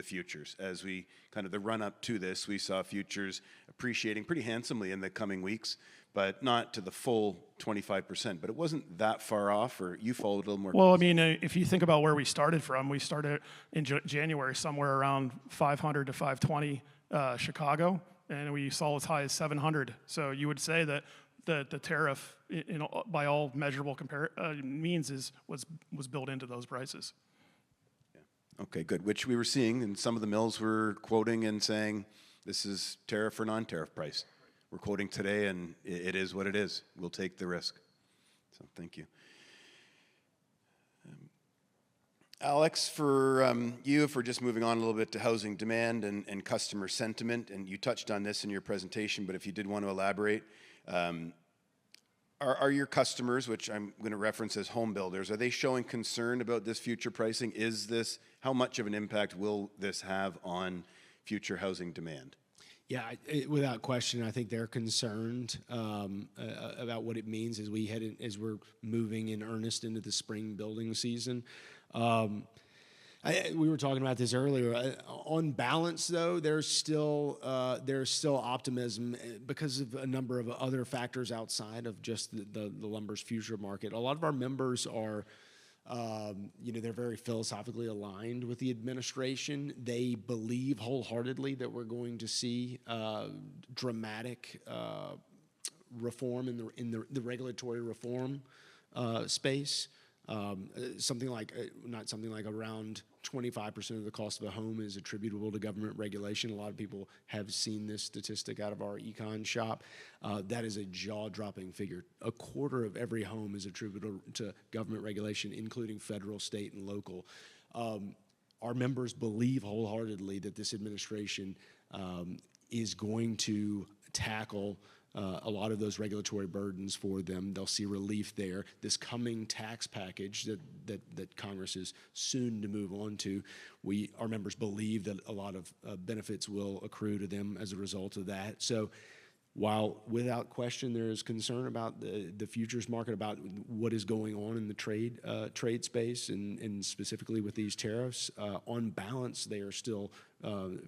futures? As we kind of the run up to this, we saw futures appreciating pretty handsomely in the coming weeks, but not to the full 25%. But it wasn't that far off, or you followed a little more. Well, I mean, if you think about where we started from, we started in January somewhere around 500 to 520 Chicago, and we saw as high as 700. So you would say that the tariff, by all measurable means, was built into those prices. Yeah. Okay, good. Which we were seeing, and some of the mills were quoting and saying, this is tariff or non-tariff price. We're quoting today, and it is what it is. We'll take the risk. So thank you. Alex, for you, if we're just moving on a little bit to housing demand and customer sentiment, and you touched on this in your presentation, but if you did want to elaborate, are your customers, which I'm going to reference as home builders, are they showing concern about this future pricing? How much of an impact will this have on future housing demand? Yeah, without question, I think they're concerned about what it means as we're moving in earnest into the spring building season. We were talking about this earlier. On balance, though, there's still optimism because of a number of other factors outside of just the lumber's future market. A lot of our members are, they're very philosophically aligned with the administration. They believe wholeheartedly that we're going to see dramatic reform in the regulatory reform space. Around 25% of the cost of a home is attributable to government regulation. A lot of people have seen this statistic out of our econ shop. That is a jaw-dropping figure. A quarter of every home is attributable to government regulation, including federal, state, and local. Our members believe wholeheartedly that this administration is going to tackle a lot of those regulatory burdens for them. They'll see relief there. This coming tax package that Congress is soon to move on to, our members believe that a lot of benefits will accrue to them as a result of that. So while without question there is concern about the futures market, about what is going on in the trade space and specifically with these tariffs, on balance they are still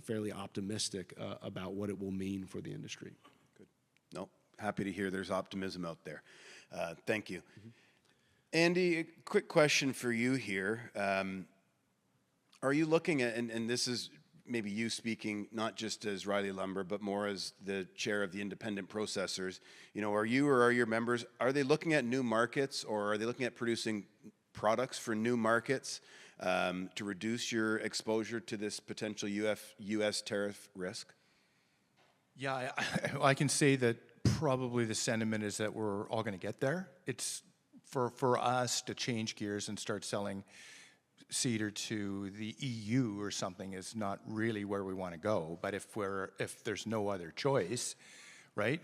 fairly optimistic about what it will mean for the industry. No, happy to hear there's optimism out there. Thank you. Mm-hmm. Andy, a quick question for you here. Are you looking at, and this is maybe you speaking not just as Rielly Lumber, but more as the chair of the independent processors, are you or are your members, are they looking at new markets, or are they looking at producing products for new markets? to reduce your exposure to this potential U.S. tariff risk? Yeah, I can say that probably the sentiment is that we're all going to get there. It's for us to change gears and start selling cedar to the EU or something is not really where we want to go. But if there's no other choice, right?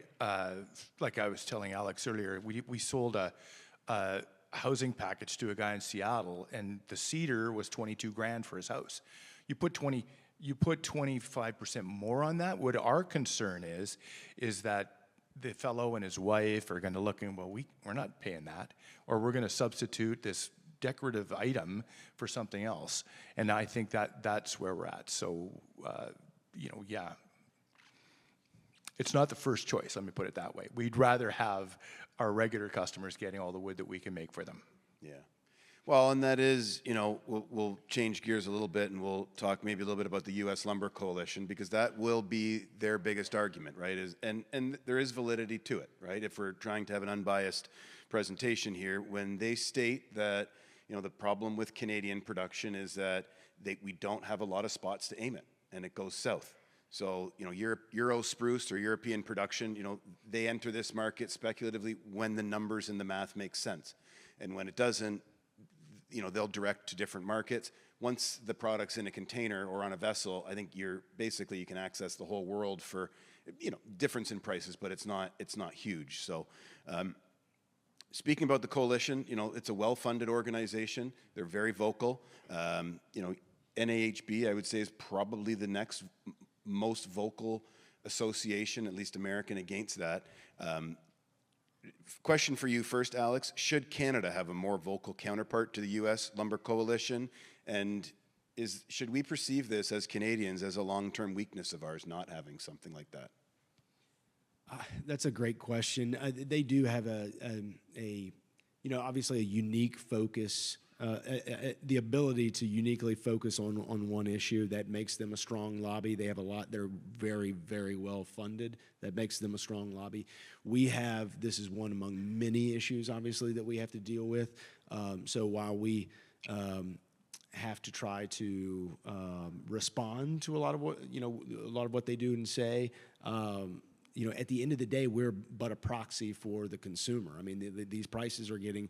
Like I was telling Alex earlier, we sold a housing package to a guy in Seattle, and the cedar was $22,000 for his house. You put 25% more on that. What our concern is that the fellow and his wife are going to look and, well, we're not paying that, or we're going to substitute this decorative item for something else. And I think that's where we're at. So, yeah, it's not the first choice, let me put it that way. We'd rather have our regular customers getting all the wood that we can make for them. Yeah. Well, and that is, we'll change gears a little bit and we'll talk maybe a little bit about the U.S. Lumber Coalition, because that will be their biggest argument, right? And there is validity to it, right? If we're trying to have an unbiased presentation here, when they state that, the problem with Canadian production is that we don't have a lot of spots to aim it, and it goes south. So, Euro spruce or European production, they enter this market speculatively when the numbers and the math make sense. And when it doesn't, they'll direct to different markets. Once the product's in a container or on a vessel, I think you can access the whole world for, difference in prices, but it's not huge. So, speaking about the coalition, it's a well-funded organization. They're very vocal. NAHB, I would say, is probably the next most vocal association, at least American, against that. Question for you first, Alex. Should Canada have a more vocal counterpart to the U.S. Lumber Coalition? And should we perceive this as Canadians as a long-term weakness of ours, not having something like that? That's a great question. They do have obviously a unique focus, the ability to uniquely focus on one issue that makes them a strong lobby. They have a lot. They're very, very well funded. That makes them a strong lobby. This is one among many issues, obviously, that we have to deal with. So while we have to try to respond to a lot of what they do and say, at the end of the day, we're but a proxy for the consumer. I mean, these prices are getting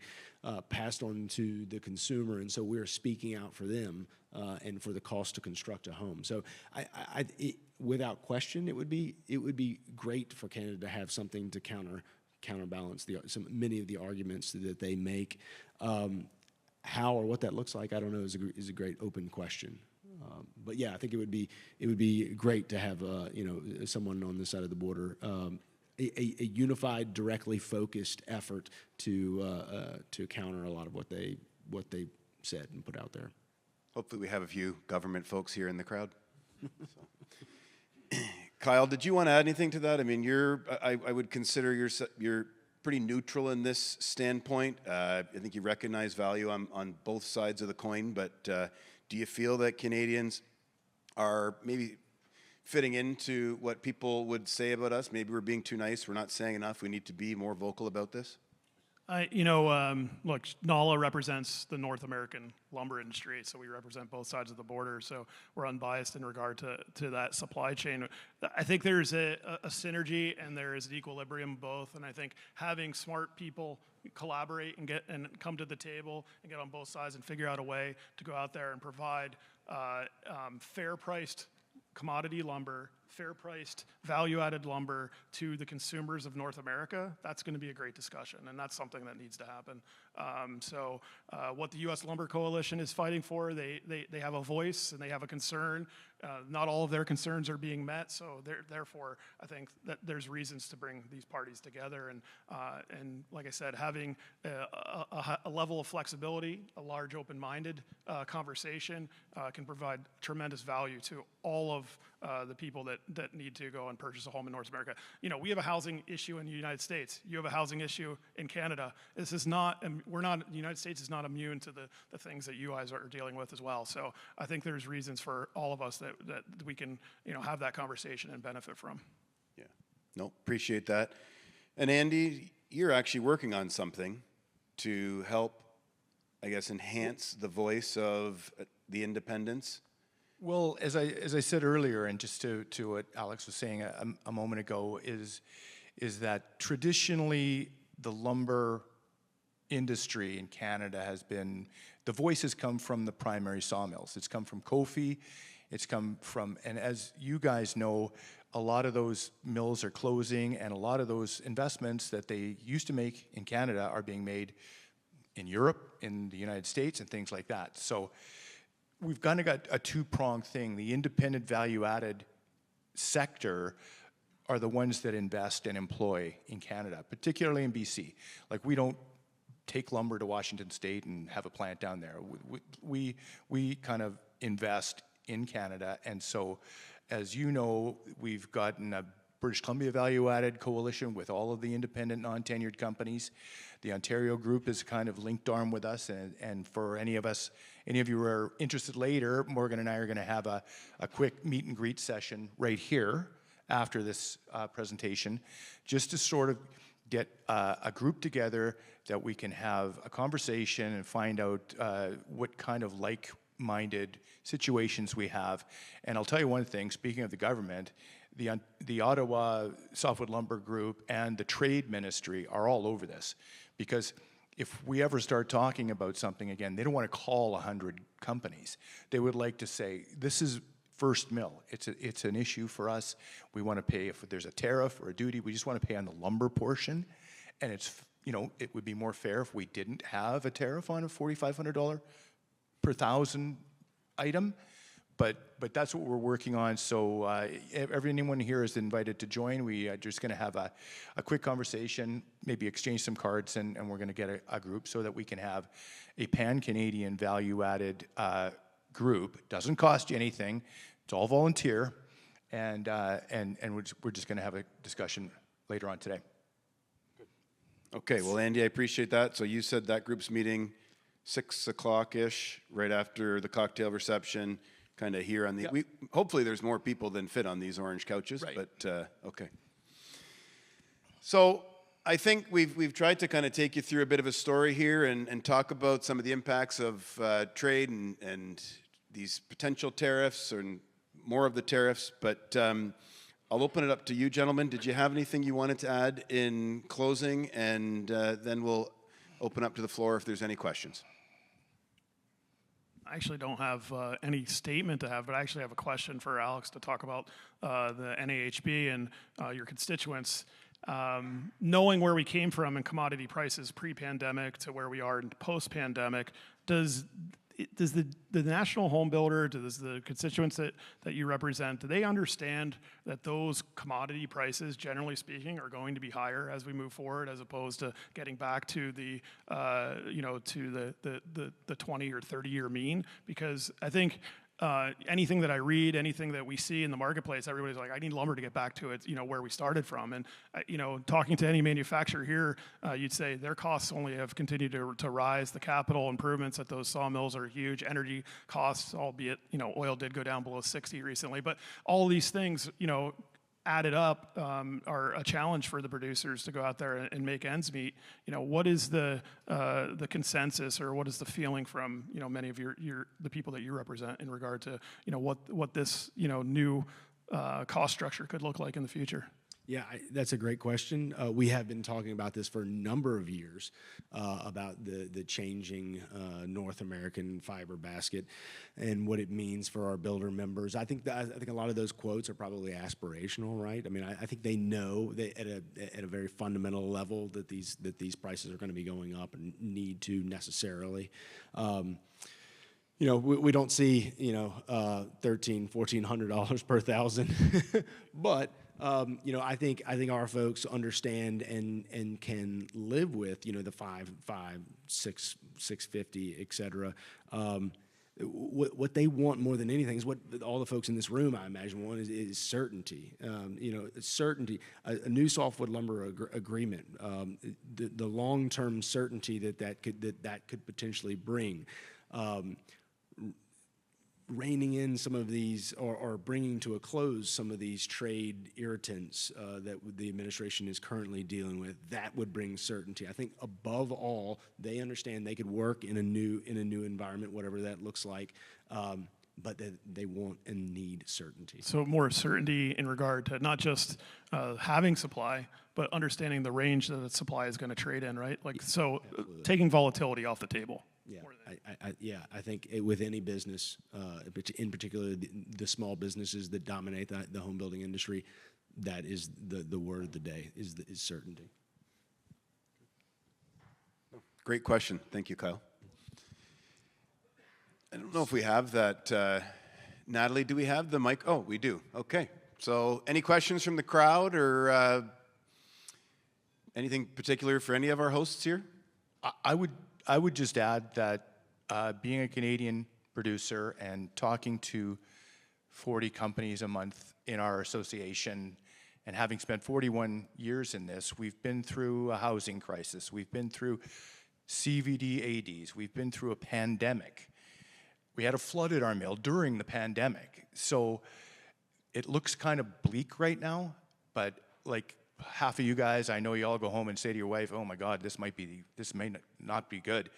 passed on to the consumer, and so we're speaking out for them and for the cost to construct a home. So, without question, it would be great for Canada to have something to counterbalance many of the arguments that they make. How or what that looks like, I don't know, is a great open question. But yeah, I think it would be great to have someone on this side of the border, a unified, directly focused effort to counter a lot of what they said and put out there. Hopefully, we have a few government folks here in the crowd. Kyle, did you want to add anything to that? I mean, I would consider you're pretty neutral in this standpoint. I think you recognize value on both sides of the coin, but do you feel that Canadians are maybe fitting into what people would say about us? Maybe we're being too nice, we're not saying enough, we need to be more vocal about this? Look, NAWLA represents the North American lumber industry, so we represent both sides of the border, so we're unbiased in regard to that supply chain. I think there's a synergy and there is an equilibrium both, and I think having smart people collaborate and come to the table and get on both sides and figure out a way to go out there and provide fair-priced commodity lumber, fair-priced, value-added lumber to the consumers of North America, that's going to be a great discussion, and that's something that needs to happen. What the U.S. Lumber Coalition is fighting for, they have a voice and they have a concern. Not all of their concerns are being met, so therefore, I think that there's reasons to bring these parties together. And like I said, having a level of flexibility, a large open-minded conversation can provide tremendous value to all of the people that need to go and purchase a home in North America. We have a housing issue in the United States. You have a housing issue in Canada. The United States is not immune to the things that you guys are dealing with as well. So I think there's reasons for all of us that we can, have that conversation and benefit from. Yeah, no, appreciate that. And Andy, you're actually working on something to help I guess, enhance the voice of the independents? Well, as I said earlier, and just to what Alex was saying a moment ago, is that traditionally the lumber industry in Canada has been, the voice has come from the primary sawmills. It's come from Kofi, it's come from, and as you guys know, a lot of those mills are closing, and a lot of those investments that they used to make in Canada are being made in Europe, in the United States, and things like that. So we've kind of got a two-pronged thing. The independent value-added sector are the ones that invest and employ in Canada, particularly in BC. Like, we don't take lumber to Washington State and have a plant down there. We kind of invest in Canada, and so, as you know, we've gotten a British Columbia value-added coalition with all of the independent, non-tenured companies. The Ontario group is kind of linked arm with us, and for any of you who are interested later, Morgan and I are going to have a quick meet and greet session right here after this presentation, just to sort of get a group together that we can have a conversation and find out what kind of like-minded situations we have. And I'll tell you one thing, speaking of the government, the Ottawa Softwood Lumber Group and the Trade Ministry are all over this, because if we ever start talking about something again, they don't want to call 100 companies. They would like to say, this is first mill. It's an issue for us. We want to pay, if there's a tariff or a duty, we just want to pay on the lumber portion. And it's, it would be more fair if we didn't have a tariff on a $4,500 per 1,000 item. But that's what we're working on. So anyone here is invited to join. We are just going to have a quick conversation, maybe exchange some cards, and we're going to get a group so that we can have a pan-Canadian value-added group. Doesn't cost you anything. It's all volunteer, and we're just going to have a discussion later on today. Okay, well, Andy, I appreciate that. So you said that group's meeting 6 o'clock-ish, right after the cocktail reception, kind of here on the, Yep. Hopefully there's more people than fit on these orange couches, Right. but okay. So I think we've tried to kind of take you through a bit of a story here and talk about some of the impacts of trade and these potential tariffs and more of the tariffs, but I'll open it up to you, gentlemen. Did you have anything you wanted to add in closing? And then we'll open up to the floor if there's any questions. I actually don't have any statement to have, but I actually have a question for Alex to talk about the NAHB and your constituents. Knowing where we came from in commodity prices pre-pandemic to where we are in post-pandemic, does the national home builder, does the constituents that you represent, do they understand that those commodity prices, generally speaking, are going to be higher as we move forward, as opposed to getting back to the the 20 or 30-year mean? Because I think anything that I read, anything that we see in the marketplace, everybody's like, I need lumber to get back to it, where we started from. And, talking to any manufacturer here, you'd say their costs only have continued to rise. The capital improvements at those sawmills are huge. Energy costs, albeit, oil did go down below 60 recently. But all these things, added up, are a challenge for the producers to go out there and make ends meet. What is the consensus, or what is the feeling from many of the people that you represent in regard to what this new cost structure could look like in the future? Yeah, that's a great question. We have been talking about this for a number of years, about the changing North American fiber basket and what it means for our builder members. I think a lot of those quotes are probably aspirational, right? I mean, I think they know that at a very fundamental level that these prices are going to be going up and need to necessarily. We don't see $1,300, $1,400 per thousand, but I think our folks understand and can live with the 650, et cetera. What they want more than anything is what all the folks in this room, I imagine, want is certainty. Certainty. A new softwood lumber agreement. The long-term certainty that could potentially bring. reining in some of these or bringing to a close some of these trade irritants that the administration is currently dealing with, that would bring certainty. I think above all, they understand they could work in a new environment, whatever that looks like, but they want and need certainty. So more certainty in regard to not just having supply, but understanding the range that the supply is going to trade in, right? Like, so taking volatility off the table. Yeah, I think with any business, in particular the small businesses that dominate the home building industry, that is the word of the day, is certainty. Great question. Thank you, Kyle. I don't know if we have that. Natalie, do we have the mic? Oh, we do. Okay. So any questions from the crowd or anything particular for any of our hosts here? I would just add that being a Canadian producer and talking to 40 companies a month in our association and having spent 41 years in this, we've been through a housing crisis. We've been through CVD ADs. We've been through a pandemic. We had a flood at our mill during the pandemic. So it looks kind of bleak right now, but like half of you guys, I know you all go home and say to your wife, oh my God, this may not be good.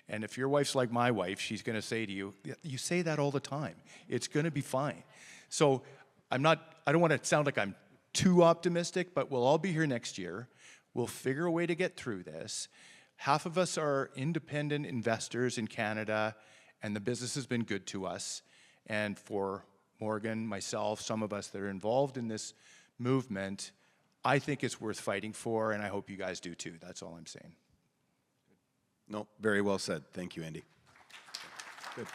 And if your wife's like my wife, she's gonna say to you, you say that all the time. It's gonna be fine. So I don't wanna sound like I'm too optimistic, but we'll all be here next year. We'll figure a way to get through this. Half of us are independent investors in Canada, and the business has been good to us. And for Morgan, myself, some of us that are involved in this movement, I think it's worth fighting for, and I hope you guys do too. That's all I'm saying. No, very well said. Thank you, Andy. Good.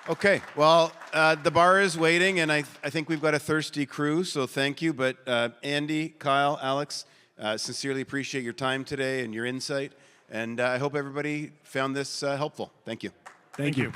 Okay, well, the bar is waiting, and I think we've got a thirsty crew, so thank you. But Andy, Kyle, Alex, sincerely appreciate your time today and your insight, and I hope everybody found this helpful. Thank you. Thank you.